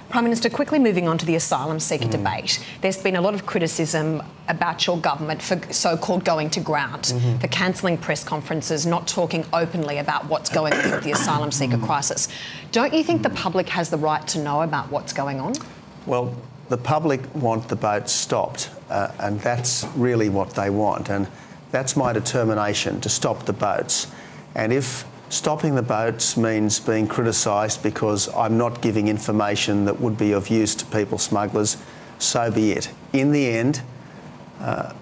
Prime Minister, quickly moving on to the asylum seeker debate. There's been a lot of criticism about your government for so-called going to ground, for cancelling press conferences, not talking openly about what's going on with the asylum seeker crisis. Don't you think the public has the right to know about what's going on? Well, the public want the boat stopped, and that's really what they want. And that's my determination, to stop the boats. And if stopping the boats means being criticised because I'm not giving information that would be of use to people smugglers, so be it. In the end,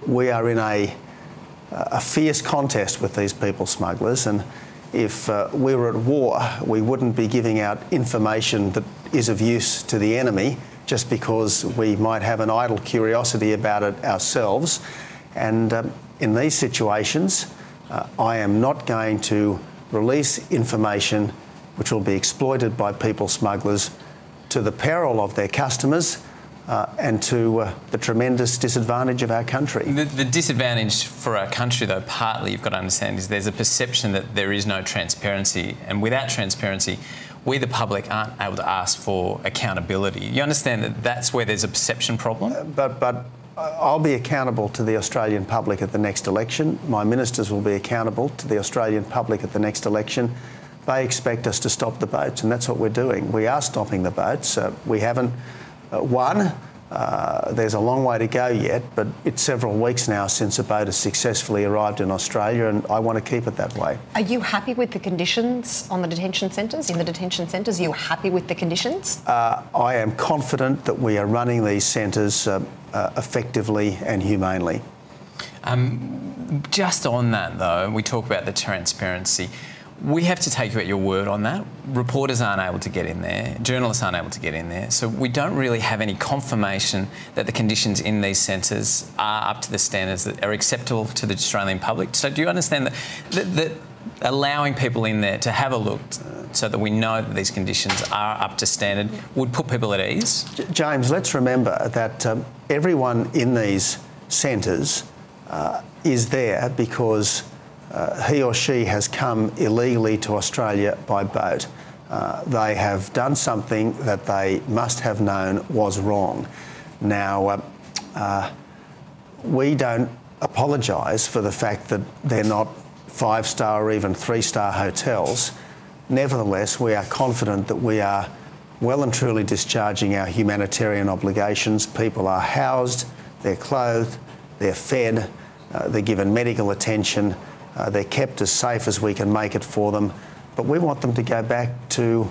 we are in a fierce contest with these people smugglers, and if we were at war, we wouldn't be giving out information that is of use to the enemy just because we might have an idle curiosity about it ourselves. And in these situations, I am not going to release information which will be exploited by people smugglers to the peril of their customers and to the tremendous disadvantage of our country. The disadvantage for our country, though, partly you've got to understand, is there's a perception that there is no transparency, and without transparency, we, the public, aren't able to ask for accountability. You understand that that's where there's a perception problem? But I'll be accountable to the Australian public at the next election. My ministers will be accountable to the Australian public at the next election. They expect us to stop the boats, and that's what we're doing. We are stopping the boats. We haven't won. There's a long way to go yet, but it's several weeks now since a boat has successfully arrived in Australia, and I want to keep it that way. Are you happy with the conditions on the detention centres, in the detention centres? Are you happy with the conditions? I am confident that we are running these centres effectively and humanely. Just on that, though, we talk about the transparency. We have to take you at your word on that. Reporters aren't able to get in there. Journalists aren't able to get in there. So we don't really have any confirmation that the conditions in these centres are up to the standards that are acceptable to the Australian public. So do you understand that allowing people in there to have a look so that we know that these conditions are up to standard would put people at ease? James, let's remember that everyone in these centres is there because he or she has come illegally to Australia by boat. They have done something that they must have known was wrong. Now, we don't apologise for the fact that they're not 5-star or even 3-star hotels. Nevertheless, we are confident that we are well and truly discharging our humanitarian obligations. People are housed, they're clothed, they're fed, they're given medical attention, they're kept as safe as we can make it for them. But we want them to go back to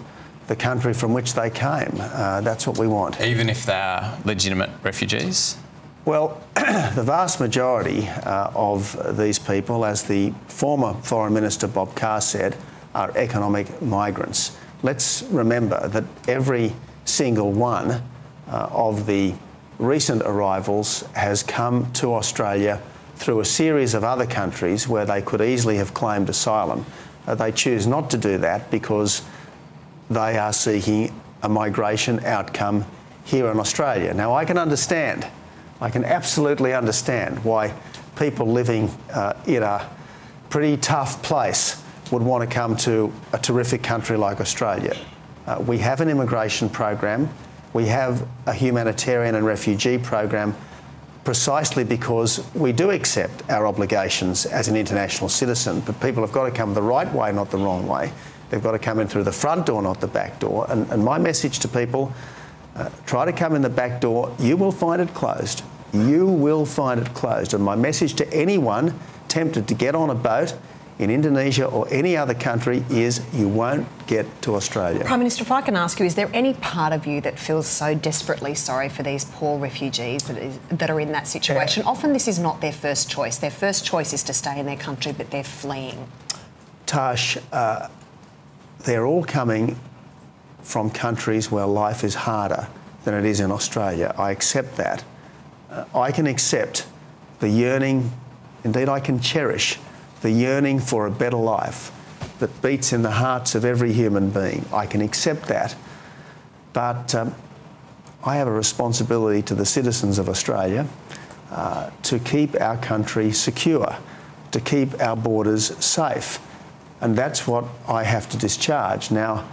the country from which they came. That's what we want. Even if they are legitimate refugees? Well, the vast majority of these people, as the former Foreign Minister Bob Carr said, are economic migrants. Let's remember that every single one of the recent arrivals has come to Australia through a series of other countries where they could easily have claimed asylum. They choose not to do that because they are seeking a migration outcome here in Australia. Now, I can understand, I can absolutely understand why people living in a pretty tough place would want to come to a terrific country like Australia. We have an immigration program, we have a humanitarian and refugee program precisely because we do accept our obligations as an international citizen, but people have got to come the right way, not the wrong way. They've got to come in through the front door, not the back door. And my message to people, try to come in the back door, you will find it closed. You will find it closed. And my message to anyone tempted to get on a boat in Indonesia or any other country is you won't get to Australia. Prime Minister, if I can ask you, is there any part of you that feels so desperately sorry for these poor refugees that are in that situation? Often this is not their first choice. Their first choice is to stay in their country, but they're fleeing. Tash, they're all coming from countries where life is harder than it is in Australia. I accept that. I can accept the yearning, indeed I can cherish the yearning for a better life that beats in the hearts of every human being. I can accept that. But I have a responsibility to the citizens of Australia to keep our country secure, to keep our borders safe. And that's what I have to discharge. Now,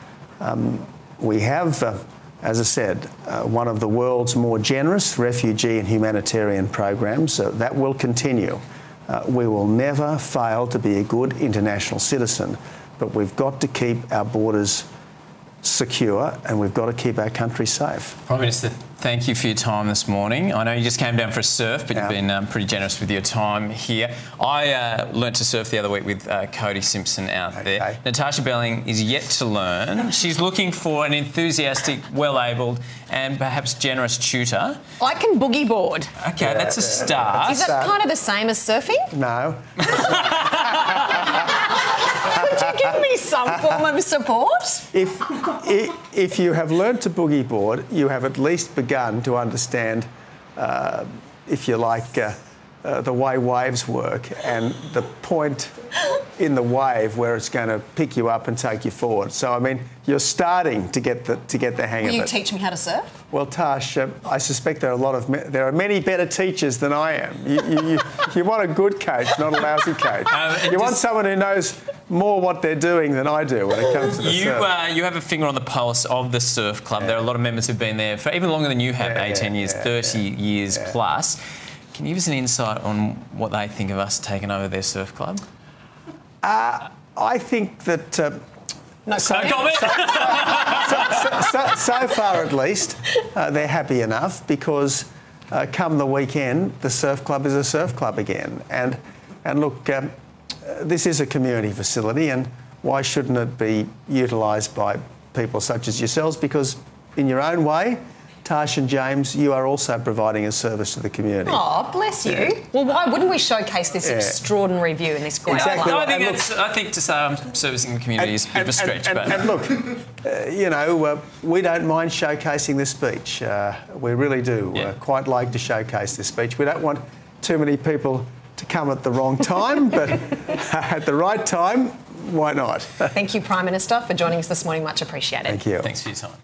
we have as I said, one of the world's more generous refugee and humanitarian programs. That will continue. We will never fail to be a good international citizen, but we've got to keep our borders secure and we've got to keep our country safe. Prime Minister, thank you for your time this morning. I know you just came down for a surf, but you've been pretty generous with your time here. I learnt to surf the other week with Cody Simpson out there. Natasha Belling is yet to learn. She's looking for an enthusiastic, well-abled and perhaps generous tutor. I can boogie board. Okay, that's a start. Is that kind of the same as surfing? No. Could you give me some form of support? If you have learnt to boogie board, you have at least begun to understand, if you like, the way waves work and the point in the wave where it's going to pick you up and take you forward. So, I mean, you're starting to get the hang of it. Will you teach me how to surf? Well, Tash, I suspect there are many better teachers than I am. You want a good coach, not a lousy coach. You want someone who knows more what they're doing than I do when it comes to the surf. You have a finger on the pulse of the surf club. There are a lot of members who've been there for even longer than you have, 18 years, 30 years plus. Can you give us an insight on what they think of us taking over their surf club? I think that... no comment. So far, at least, they're happy enough because come the weekend, the surf club is a surf club again. And look, this is a community facility, and why shouldn't it be utilised by people such as yourselves? Because in your own way, Tash and James, you are also providing a service to the community. Oh, bless you. Yeah. Well, why wouldn't we showcase this extraordinary view in this great club? No, I think to say I'm servicing the community is a bit of a stretch. And look, you know, we don't mind showcasing this beach. We really do quite like to showcase this beach. We don't want too many people to come at the wrong time, but at the right time, why not? Thank you, Prime Minister, for joining us this morning. Much appreciated. Thank you. Thanks for your time.